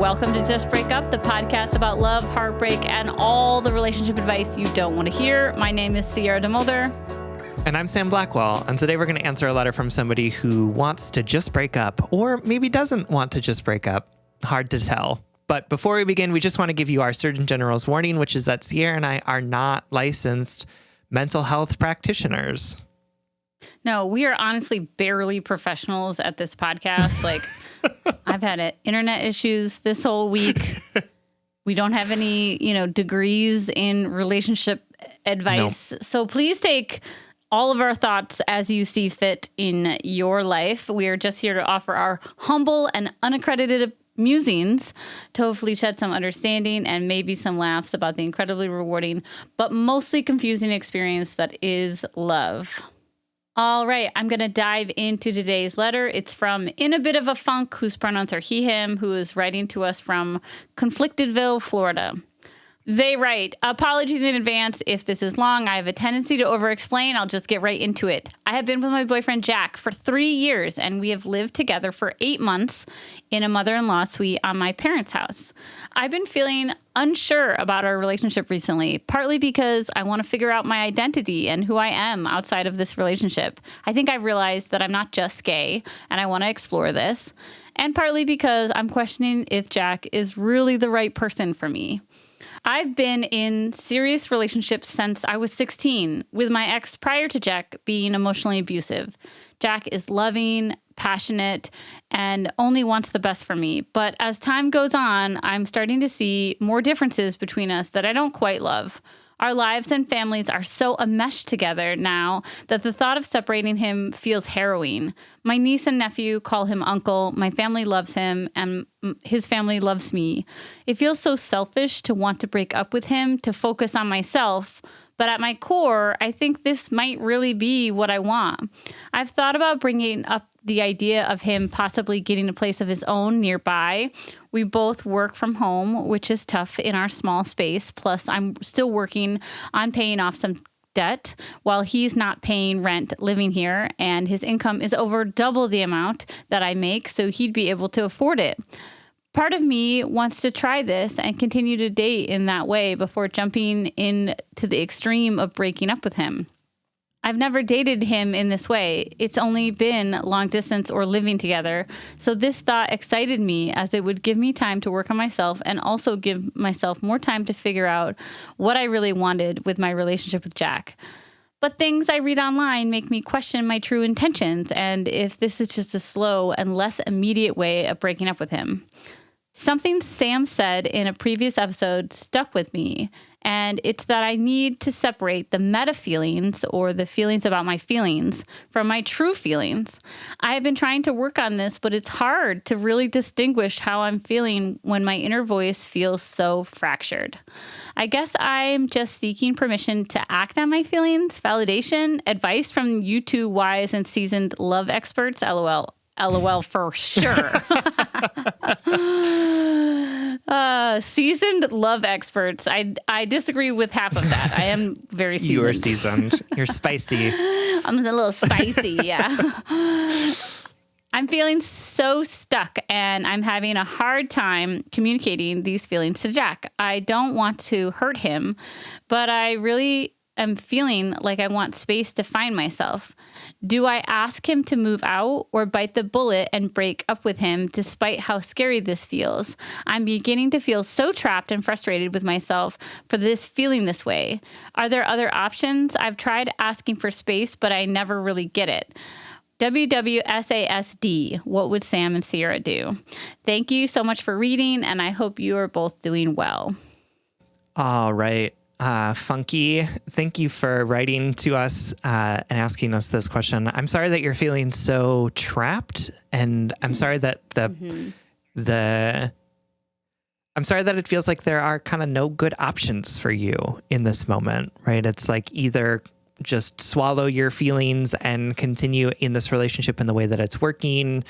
Welcome to Just Break Up, the podcast about love, heartbreak, and all the relationship advice you don't want to hear. My name is Sierra DeMulder. And I'm Sam Blackwell, and today we're going to answer a letter from somebody who wants to just break up, or maybe doesn't want to just break up. Hard to tell. But before we begin, we just want to give you our Surgeon General's warning, which is that Sierra and I are not licensed mental health practitioners. No, we are honestly barely professionals at this podcast. Like, I've had internet issues this whole week. We don't have any, degrees in relationship advice. Nope. So please take all of our thoughts as you see fit in your life. We are just here to offer our humble and unaccredited musings to hopefully shed some understanding and maybe some laughs about the incredibly rewarding, but mostly confusing experience that is love. All right, I'm going to dive into today's letter. It's from In a Bit of a Funk, whose pronouns are he, him, who is writing to us from Conflictedville, Florida. They write, apologies in advance if this is long. I have a tendency to over-explain. I'll just get right into it. I have been with my boyfriend, Jack, for 3 years, and we have lived together for 8 months in a mother-in-law suite on my parents' house. I've been feeling unsure about our relationship recently, partly because I want to figure out my identity and who I am outside of this relationship. I think I've realized that I'm not just gay, and I want to explore this, and partly because I'm questioning if Jack is really the right person for me. I've been in serious relationships since I was 16, with my ex prior to Jack being emotionally abusive. Jack is loving, passionate, and only wants the best for me. But as time goes on, I'm starting to see more differences between us that I don't quite love. Our lives and families are so enmeshed together now that the thought of separating him feels harrowing. My niece and nephew call him uncle. My family loves him, and his family loves me. It feels so selfish to want to break up with him, to focus on myself. But at my core, I think this might really be what I want. I've thought about bringing up the idea of him possibly getting a place of his own nearby. We both work from home, which is tough in our small space. Plus, I'm still working on paying off some debt while he's not paying rent living here, and his income is over double the amount that I make, so he'd be able to afford it. Part of me wants to try this and continue to date in that way before jumping in to the extreme of breaking up with him. I've never dated him in this way. It's only been long distance or living together. So this thought excited me, as it would give me time to work on myself and also give myself more time to figure out what I really wanted with my relationship with Jack. But things I read online make me question my true intentions and if this is just a slow and less immediate way of breaking up with him. Something Sam said in a previous episode stuck with me, and it's that I need to separate the meta feelings, or the feelings about my feelings, from my true feelings. I have been trying to work on this, but it's hard to really distinguish how I'm feeling when my inner voice feels so fractured. I guess I'm just seeking permission to act on my feelings, validation, advice from you two wise and seasoned love experts, LOL. LOL for sure. Seasoned love experts. I disagree with half of that. I am very seasoned. You are seasoned. You're spicy. I'm a little spicy, yeah. I'm feeling so stuck, and I'm having a hard time communicating these feelings to Jack. I don't want to hurt him, but I really am feeling like I want space to find myself. Do I ask him to move out or bite the bullet and break up with him despite how scary this feels? I'm beginning to feel so trapped and frustrated with myself for this feeling this way. Are there other options? I've tried asking for space, but I never really get it. WWSASD, what would Sam and Sierra do? Thank you so much for reading, and I hope you are both doing well. All right. Funky, thank you for writing to us and asking us this question. I'm sorry that you're feeling so trapped, and I'm sorry that I'm sorry that it feels like there are kind of no good options for you in this moment, right? It's like either just swallow your feelings and continue in this relationship in the way that it's working,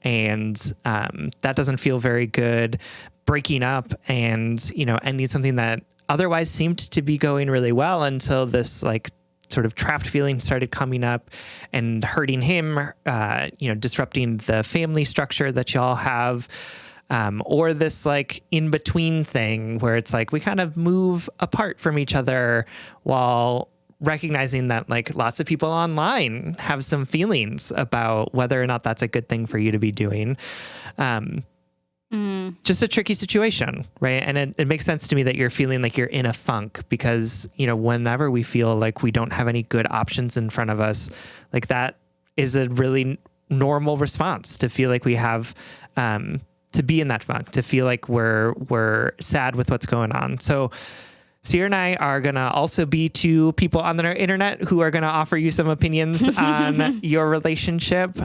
and that doesn't feel very good. Breaking up and ending something that otherwise seemed to be going really well until this like sort of trapped feeling started coming up and hurting him, disrupting the family structure that y'all have. or this like in between thing where it's like we kind of move apart from each other while recognizing that like lots of people online have some feelings about whether or not that's a good thing for you to be doing. Just a tricky situation, right? And it makes sense to me that you're feeling like you're in a funk because, whenever we feel like we don't have any good options in front of us, like that is a really normal response to feel like we have, to be in that funk, to feel like we're sad with what's going on. So Sierra and I are going to also be two people on the internet who are going to offer you some opinions on your relationship.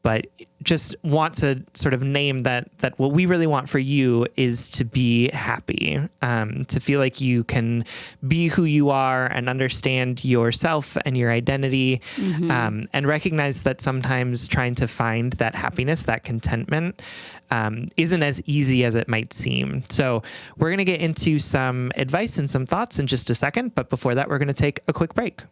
But just want to sort of name that what we really want for you is to be happy, to feel like you can be who you are and understand yourself and your identity, and recognize that sometimes trying to find that happiness, that contentment, isn't as easy as it might seem. So we're going to get into some advice and some thoughts in just a second. But before that, we're going to take a quick break.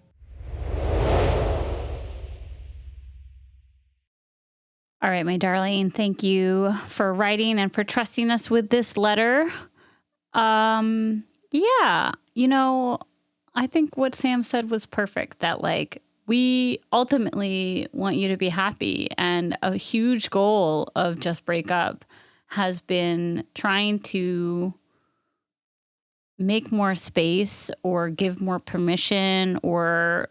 All right, my darling, thank you for writing and for trusting us with this letter. I think what Sam said was perfect, that like we ultimately want you to be happy. And a huge goal of Just Break Up has been trying to make more space or give more permission or,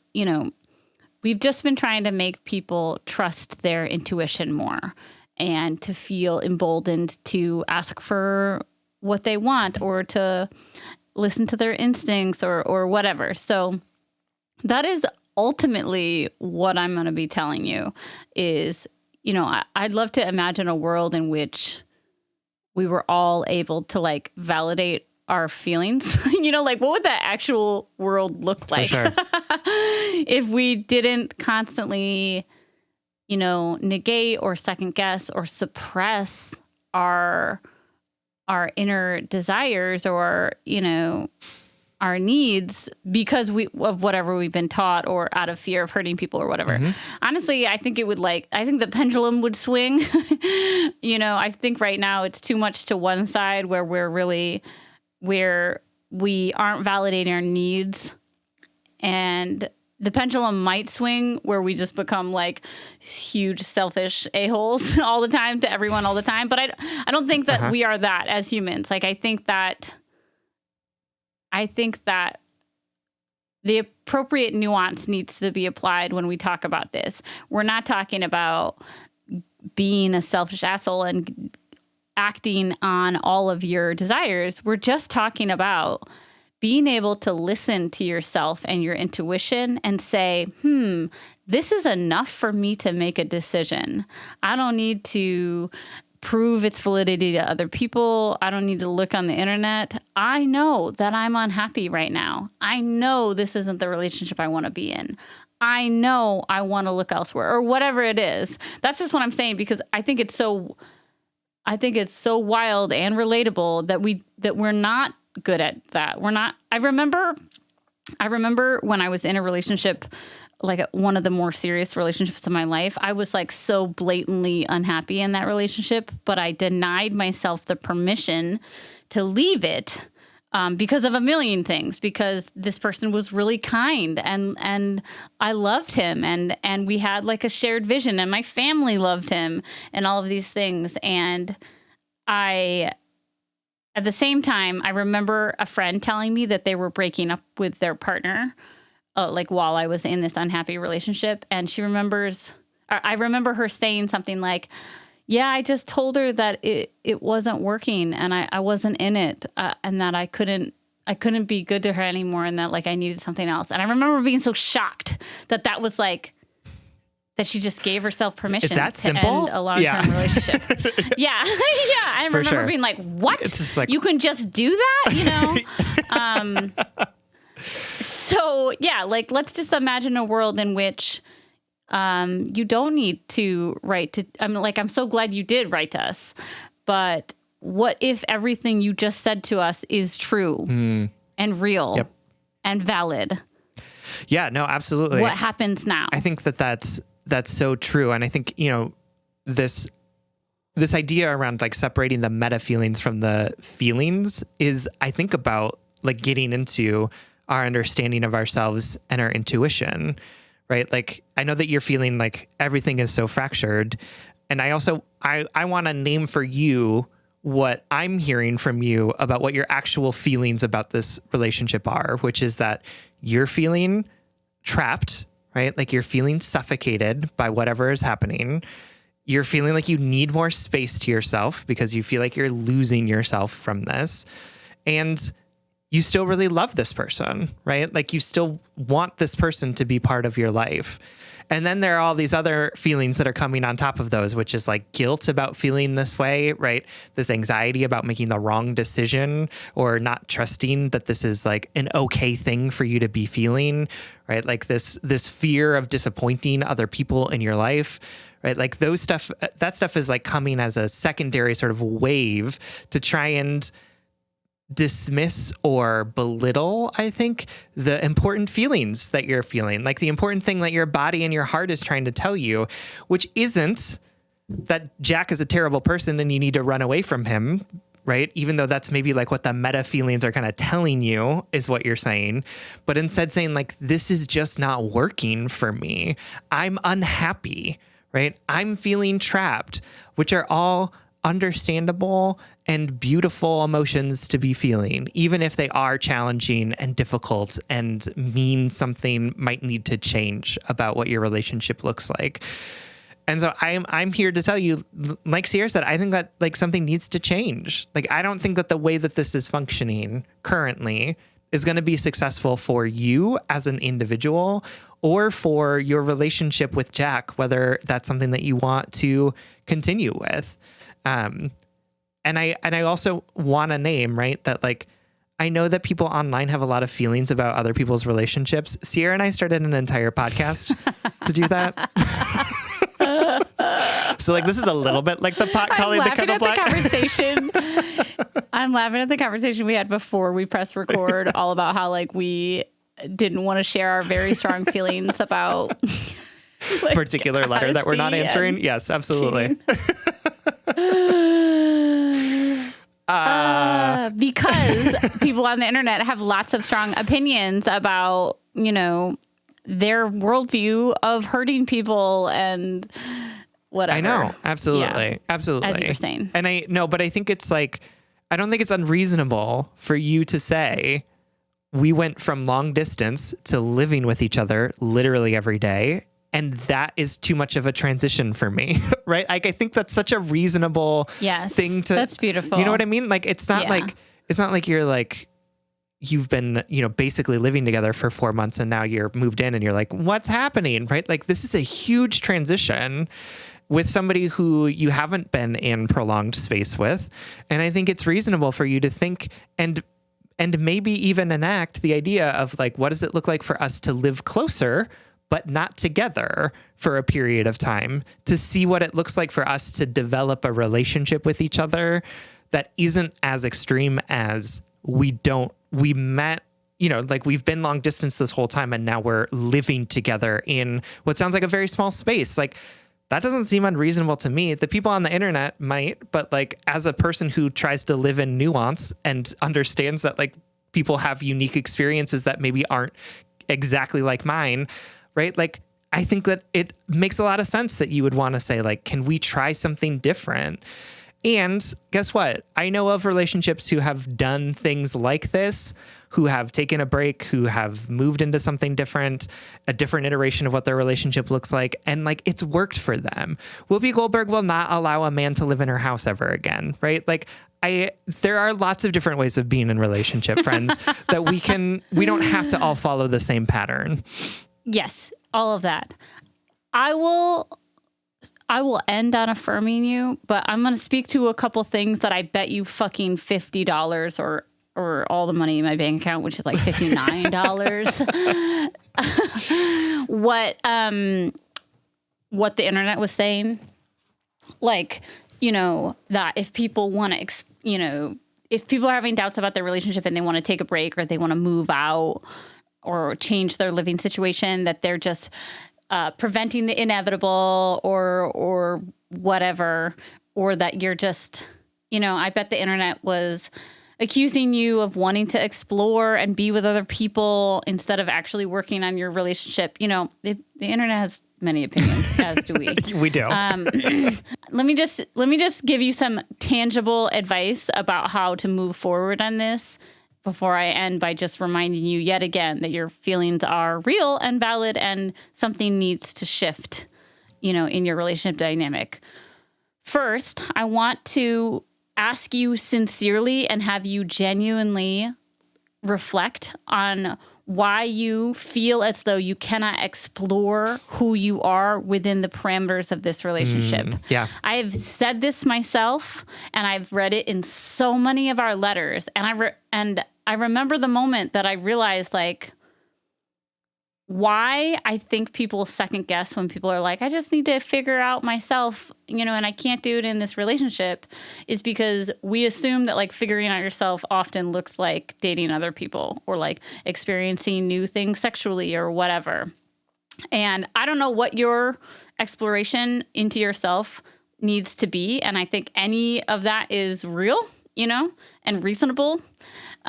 we've just been trying to make people trust their intuition more and to feel emboldened to ask for what they want or to listen to their instincts or whatever. So that is ultimately what I'm going to be telling you is, I'd love to imagine a world in which we were all able to like validate our feelings. What would that actual world look like? For sure. If we didn't constantly, negate or second guess or suppress our inner desires or, our needs because of whatever we've been taught or out of fear of hurting people or whatever. Honestly, I think I think the pendulum would swing. I think right now it's too much to one side where we aren't validating our needs, and the pendulum might swing where we just become like huge selfish a-holes all the time to everyone all the time. But I don't think that we are that as humans. Like I think that the appropriate nuance needs to be applied when we talk about this. We're not talking about being a selfish asshole and acting on all of your desires. We're just talking about being able to listen to yourself and your intuition and say, this is enough for me to make a decision. I don't need to prove its validity to other people. I don't need to look on the internet. I know that I'm unhappy right now. I know this isn't the relationship I want to be in. I know I want to look elsewhere or whatever it is. That's just what I'm saying, because I think it's so wild and relatable that we're not good at that. We're not. I remember when I was in a relationship, like one of the more serious relationships of my life, I was like so blatantly unhappy in that relationship, but I denied myself the permission to leave it because of a million things, because this person was really kind and I loved him and we had like a shared vision and my family loved him and all of these things. And at the same time, I remember a friend telling me that they were breaking up with their partner, like while I was in this unhappy relationship. And I remember her saying something like, yeah, I just told her that it wasn't working and I wasn't in it and that I couldn't be good to her anymore and that like I needed something else. And I remember being so shocked that was like, that she just gave herself permission to simple? End a long-term relationship. Yeah. I remember being like, what? It's just like, you can just do that, So yeah, like let's just imagine a world in which you don't need to write to, I'm so glad you did write to us, but what if everything you just said to us is true and real and valid? Yeah, no, absolutely. What happens now? I think that's so true. And I think, this this idea around like separating the meta feelings from the feelings is, I think, about like getting into our understanding of ourselves and our intuition, right? Like, I know that you're feeling like everything is so fractured. And I also, I want to name for you what I'm hearing from you about what your actual feelings about this relationship are, which is that you're feeling trapped, right? Like you're feeling suffocated by whatever is happening. You're feeling like you need more space to yourself because you feel like you're losing yourself from this. And you still really love this person, right? Like you still want this person to be part of your life. And then there are all these other feelings that are coming on top of those, which is like guilt about feeling this way, right? This anxiety about making the wrong decision or not trusting that this is like an okay thing for you to be feeling, right? Like this fear of disappointing other people in your life, right? Like that stuff is like coming as a secondary sort of wave to try and dismiss or belittle, I think, the important feelings that you're feeling, like the important thing that your body and your heart is trying to tell you, which isn't that Jack is a terrible person and you need to run away from him, right? Even though that's maybe like what the meta feelings are kind of telling you is what you're saying, but instead saying like, this is just not working for me. I'm unhappy, right? I'm feeling trapped, which are all understandable and beautiful emotions to be feeling, even if they are challenging and difficult and mean something might need to change about what your relationship looks like. And so I'm here to tell you, like Sierra said, I think that like something needs to change. Like, I don't think that the way that this is functioning currently is going to be successful for you as an individual or for your relationship with Jack, whether that's something that you want to continue with. And I also want to name, right, that like, I know that people online have a lot of feelings about other people's relationships. Sierra and I started an entire podcast to do that. So like, this is a little bit like the pot calling the kettle black. I'm laughing at the conversation we had before we pressed record, all about how like we didn't want to share our very strong feelings about like, particular letter that we're not answering. Yes, absolutely. Because people on the internet have lots of strong opinions about, you know, their worldview of hurting people and whatever. I know. Absolutely. Yeah. Absolutely. As you're saying. And but I think it's like, I don't think it's unreasonable for you to say we went from long distance to living with each other literally every day. And that is too much of a transition for me, right? Like, I think that's such a reasonable thing to, that's beautiful. You know what I mean? Like, it's not like you're like, you've been, you know, basically living together for 4 months and now you're moved in and you're like, what's happening? Right? Like, this is a huge transition with somebody who you haven't been in prolonged space with. And I think it's reasonable for you to think and maybe even enact the idea of like, what does it look like for us to live closer but not together for a period of time, to see what it looks like for us to develop a relationship with each other that isn't as extreme as we met, you know, like we've been long distance this whole time and now we're living together in what sounds like a very small space. Like, that doesn't seem unreasonable to me. The people on the internet might, but like, as a person who tries to live in nuance and understands that like people have unique experiences that maybe aren't exactly like mine, right? Like, I think that it makes a lot of sense that you would want to say, like, can we try something different? And guess what? I know of relationships who have done things like this, who have taken a break, who have moved into something different, a different iteration of what their relationship looks like. And like, it's worked for them. Whoopi Goldberg will not allow a man to live in her house ever again, right? Like, there are lots of different ways of being in relationship, friends, that we don't have to all follow the same pattern. Yes, all of that. I will end on affirming you, but I'm going to speak to a couple things that I bet you fucking $50 or all the money in my bank account, which is like $59. What the internet was saying, like, you know, that if people want to, if people are having doubts about their relationship and they want to take a break or they want to move out or change their living situation, that they're just preventing the inevitable or whatever, or that you're just, I bet the internet was accusing you of wanting to explore and be with other people instead of actually working on your relationship. The internet has many opinions, as do we. We do. Let me just give you some tangible advice about how to move forward on this before I end by just reminding you yet again that your feelings are real and valid and something needs to shift, in your relationship dynamic. First, I want to ask you sincerely and have you genuinely reflect on why you feel as though you cannot explore who you are within the parameters of this relationship. Yeah. I've said this myself, and I've read it in so many of our letters. And I remember the moment that I realized, why I think people second guess when people are like, I just need to figure out myself, and I can't do it in this relationship, is because we assume that figuring out yourself often looks like dating other people or experiencing new things sexually or whatever. And I don't know what your exploration into yourself needs to be. And I think any of that is real, and reasonable.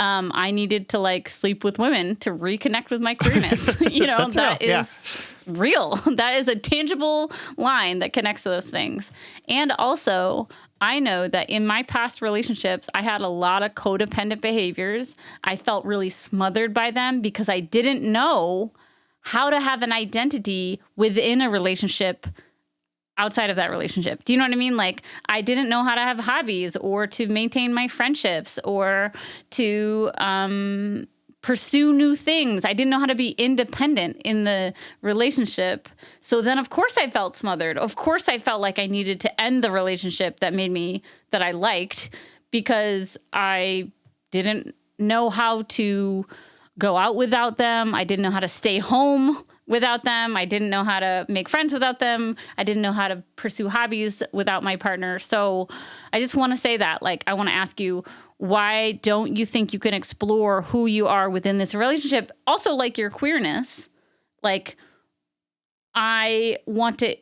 I needed to sleep with women to reconnect with my queerness. That is real. That is a tangible line that connects to those things. And also, I know that in my past relationships, I had a lot of codependent behaviors. I felt really smothered by them because I didn't know how to have an identity within a relationship outside of that relationship. Do you know what I mean? I didn't know how to have hobbies or to maintain my friendships or to pursue new things. I didn't know how to be independent in the relationship. So then, of course, I felt smothered. Of course, I felt like I needed to end the relationship that I liked, because I didn't know how to go out without them. I didn't know how to stay home without them. I didn't know how to make friends without them. I didn't know how to pursue hobbies without my partner. So I just want to say that, I want to ask you, why don't you think you can explore who you are within this relationship? Also, your queerness. I want to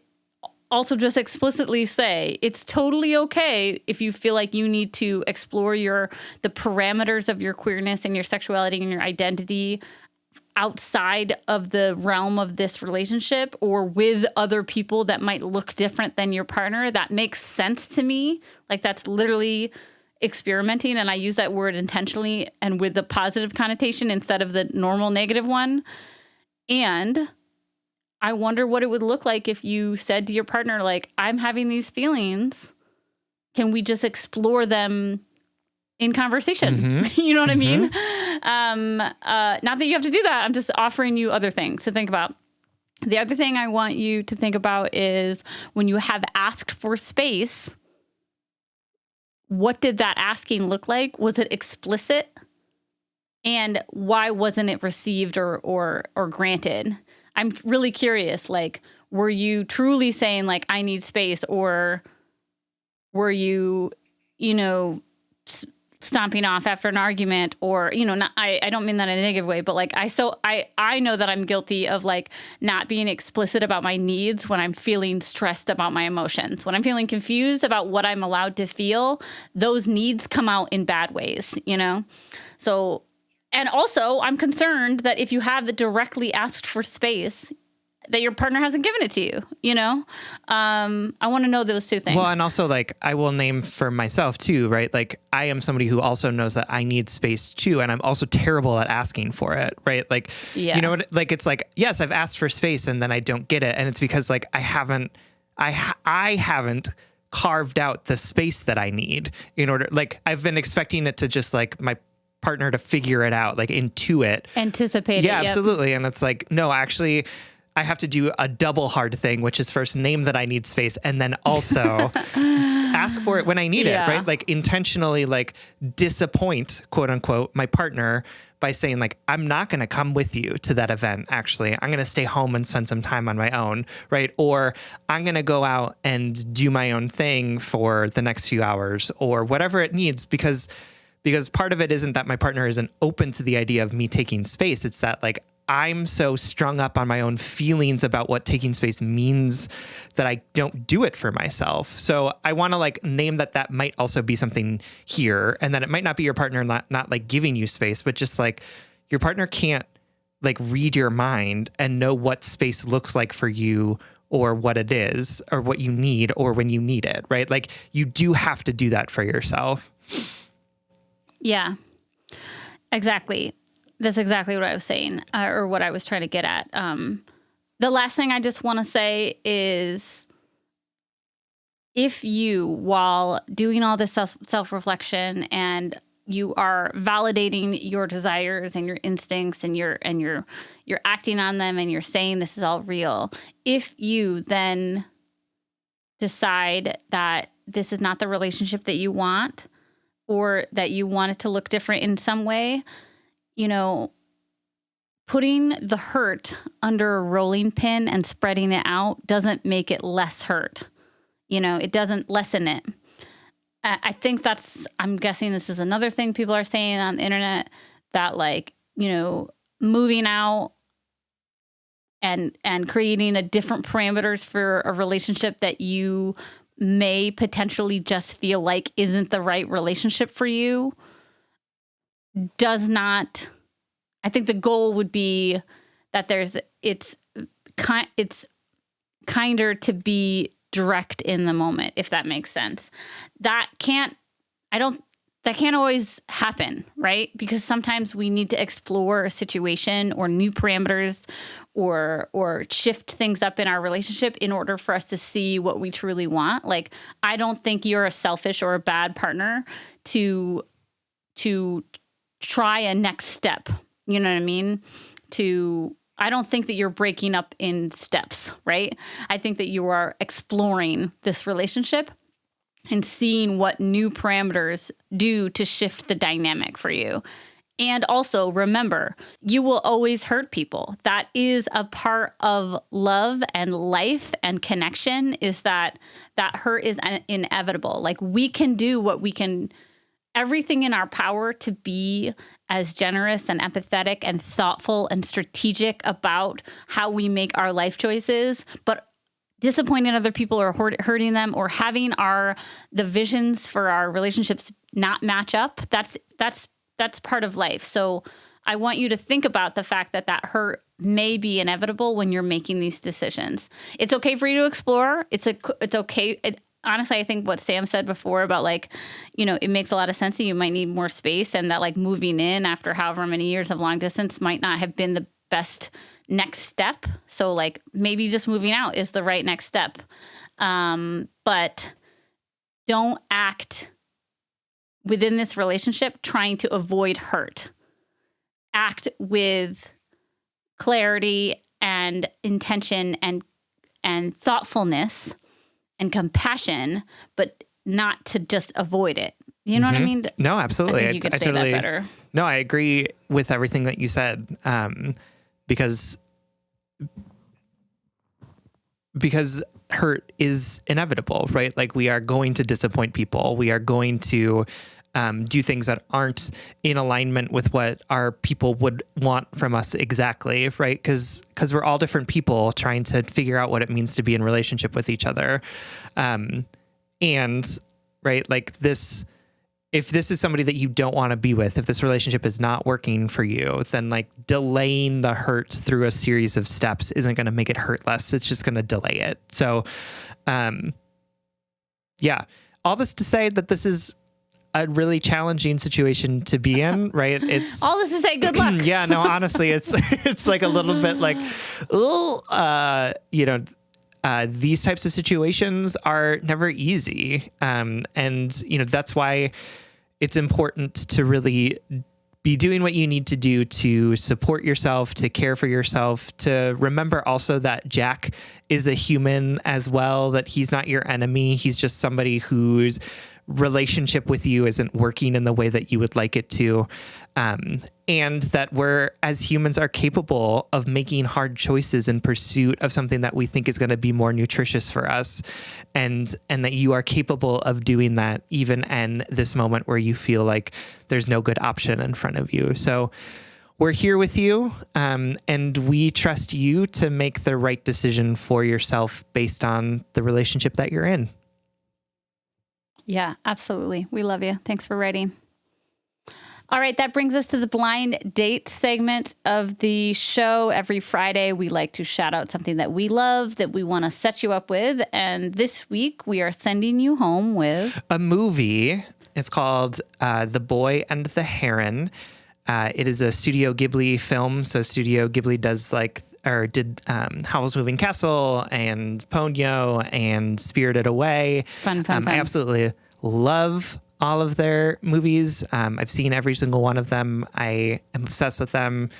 also just explicitly say it's totally okay if you feel like you need to explore the parameters of your queerness and your sexuality and your identity outside of the realm of this relationship or with other people that might look different than your partner. That makes sense to me. That's literally experimenting. And I use that word intentionally and with the positive connotation instead of the normal negative one. And I wonder what it would look like if you said to your partner, I'm having these feelings. Can we just explore them in conversation? Mm-hmm. You know what I mean? Not that you have to do that. I'm just offering you other things to think about. The other thing I want you to think about is when you have asked for space, what did that asking look like? Was it explicit? And why wasn't it received or granted? I'm really curious, were you truly saying I need space, or were you, stomping off after an argument, or, not, I don't mean that in a negative way, but I know that I'm guilty of not being explicit about my needs when I'm feeling stressed about my emotions. When I'm feeling confused about what I'm allowed to feel, those needs come out in bad ways, So, and also I'm concerned that if you have directly asked for space, that your partner hasn't given it to you, I want to know those two things. Well, and also I will name for myself too, right? I am somebody who also knows that I need space too. And I'm also terrible at asking for it, right? Yeah. You know what, it's yes, I've asked for space and then I don't get it. And it's because I haven't carved out the space that I need in order, I've been expecting it to just my partner to figure it out, intuit. Anticipate it. Yeah, absolutely. And it's no, actually, I have to do a double hard thing, which is first name that I need space and then also ask for it when I need it, right? Intentionally disappoint, quote unquote, my partner by saying I'm not going to come with you to that event. Actually, I'm going to stay home and spend some time on my own, right? Or I'm going to go out and do my own thing for the next few hours or whatever it needs, because part of it isn't that my partner isn't open to the idea of me taking space. It's that I'm so strung up on my own feelings about what taking space means that I don't do it for myself. So I want to like name that might also be something here, and that it might not be your partner not like giving you space, but just like your partner can't like read your mind and know what space looks like for you, or what it is, or what you need, or when you need it, right? Like you do have to do that for yourself. Yeah, exactly. That's exactly what I was saying, or what I was trying to get at. The last thing I just want to say is, if you, while doing all this self-reflection, and you are validating your desires and your instincts, and you're acting on them, and you're saying this is all real, if you then decide that this is not the relationship that you want, or that you want it to look different in some way, you know, putting the hurt under a rolling pin and spreading it out doesn't make it less hurt. You know, it doesn't lessen it. I think I'm guessing this is another thing people are saying on the internet, that like, you know, moving out and creating a different parameters for a relationship that you may potentially just feel like isn't the right relationship for you does not. I think the goal would be that it's kinder to be direct in the moment, if that makes sense. That can't always happen, right? Because sometimes we need to explore a situation or new parameters, or shift things up in our relationship in order for us to see what we truly want. Like, I don't think you're a selfish or a bad partner to try a next step. You know what I mean? I don't think that you're breaking up in steps, right? I think that you are exploring this relationship and seeing what new parameters do to shift the dynamic for you. And also remember, you will always hurt people. That is a part of love and life and connection, is that hurt is inevitable. Like, we can do what we can, everything in our power to be as generous and empathetic and thoughtful and strategic about how we make our life choices, but disappointing other people or hurting them, or having the visions for our relationships not match up, that's part of life. So I want you to think about the fact that hurt may be inevitable when you're making these decisions. It's okay for you to explore. It's okay. Honestly, I think what Sam said before about, like, you know, it makes a lot of sense that you might need more space, and that like moving in after however many years of long distance might not have been the best next step. So like, maybe just moving out is the right next step. But don't act within this relationship trying to avoid hurt. Act with clarity and intention and thoughtfulness and compassion, but not to just avoid it. You know what I mean? No, absolutely. I think you could say that better. No, I agree with everything that you said. Because hurt is inevitable, right? Like, we are going to disappoint people. We are going to do things that aren't in alignment with what our people would want from us exactly, right? Because we're all different people trying to figure out what it means to be in relationship with each other. And right, like this, if this is somebody that you don't want to be with, if this relationship is not working for you, then like delaying the hurt through a series of steps isn't going to make it hurt less. It's just going to delay it. So, yeah, all this to say that this is a really challenging situation to be in, right? It's all this to say, good luck. Yeah, no, honestly, it's like a little bit like, these types of situations are never easy. And, you know, that's why it's important to really be doing what you need to do to support yourself, to care for yourself, to remember also that Jack is a human as well, that he's not your enemy. He's just somebody whose relationship with you isn't working in the way that you would like it to. And that we're, as humans, are capable of making hard choices in pursuit of something that we think is going to be more nutritious for us. And that you are capable of doing that even in this moment where you feel like there's no good option in front of you. So we're here with you, and we trust you to make the right decision for yourself based on the relationship that you're in. Yeah, absolutely. We love you. Thanks for writing. All right, that brings us to the blind date segment of the show. Every Friday, we like to shout out something that we love, that we want to set you up with. And this week, we are sending you home with a movie. It's called The Boy and the Heron. It is a Studio Ghibli film. So Studio Ghibli did Howl's Moving Castle and Ponyo and Spirited Away. Fun. I absolutely love all of their movies. I've seen every single one of them. I am obsessed with them.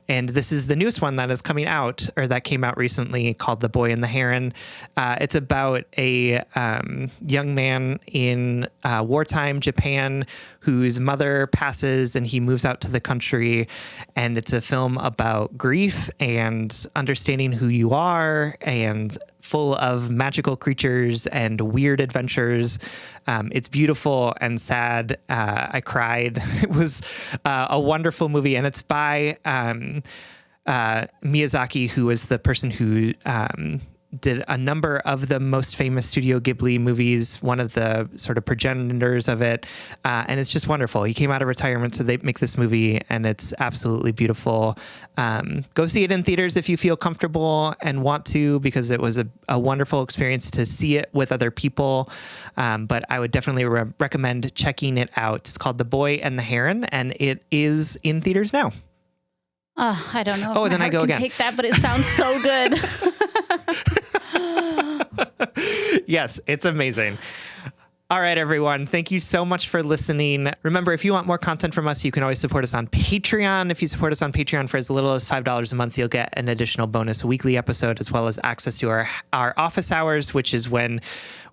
And this is the newest one that is coming out, or that came out recently, called The Boy and the Heron. It's about a young man in wartime Japan whose mother passes and he moves out to the country. And it's a film about grief and understanding who you are, and full of magical creatures and weird adventures. It's beautiful and sad. I cried. It was a wonderful movie, and it's by Miyazaki, who was the person who did a number of the most famous Studio Ghibli movies, one of the sort of progenitors of it. And it's just wonderful. He came out of retirement, so they make this movie, and it's absolutely beautiful. Go see it in theaters if you feel comfortable and want to, because it was a wonderful experience to see it with other people. But I would definitely recommend checking it out. It's called The Boy and the Heron, and it is in theaters now. I don't know. Oh, then I go again. Take that, but it sounds so good. Yes, it's amazing. All right, everyone. Thank you so much for listening. Remember, if you want more content from us, you can always support us on Patreon. If you support us on Patreon for as little as $5 a month, you'll get an additional bonus weekly episode, as well as access to our office hours, which is when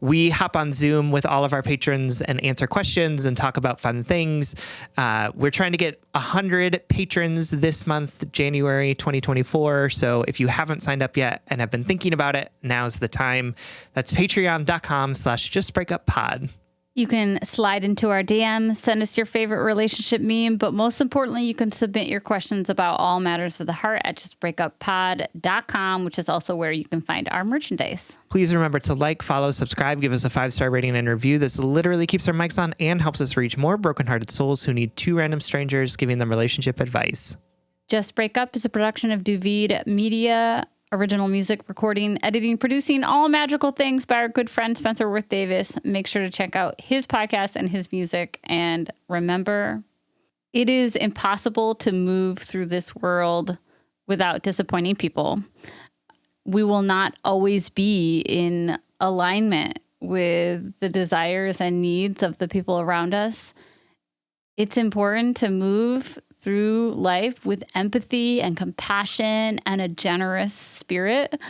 we hop on Zoom with all of our patrons and answer questions and talk about fun things. We're trying to get 100 patrons this month, January 2024. So if you haven't signed up yet and have been thinking about it, now's the time. That's patreon.com/justbreakuppod. You can slide into our DM, send us your favorite relationship meme, but most importantly, you can submit your questions about all matters of the heart at justbreakuppod.com, which is also where you can find our merchandise. Please remember to like, follow, subscribe, give us a 5-star rating and review. This literally keeps our mics on and helps us reach more brokenhearted souls who need two random strangers giving them relationship advice. Just Break Up is a production of Duvid Media. Original music, recording, editing, producing, all magical things by our good friend Spencer Worth Davis. Make sure to check out his podcast and his music. And remember, it is impossible to move through this world without disappointing people. We will not always be in alignment with the desires and needs of the people around us. It's important to move through life with empathy and compassion and a generous spirit.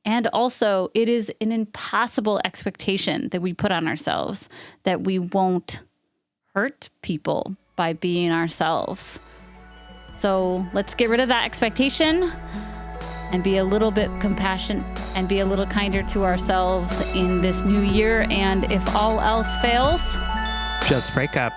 And also, it is an impossible expectation that we put on ourselves that we won't hurt people by being ourselves. So let's get rid of that expectation and be a little bit compassionate and be a little kinder to ourselves in this new year. And if all else fails, just break up.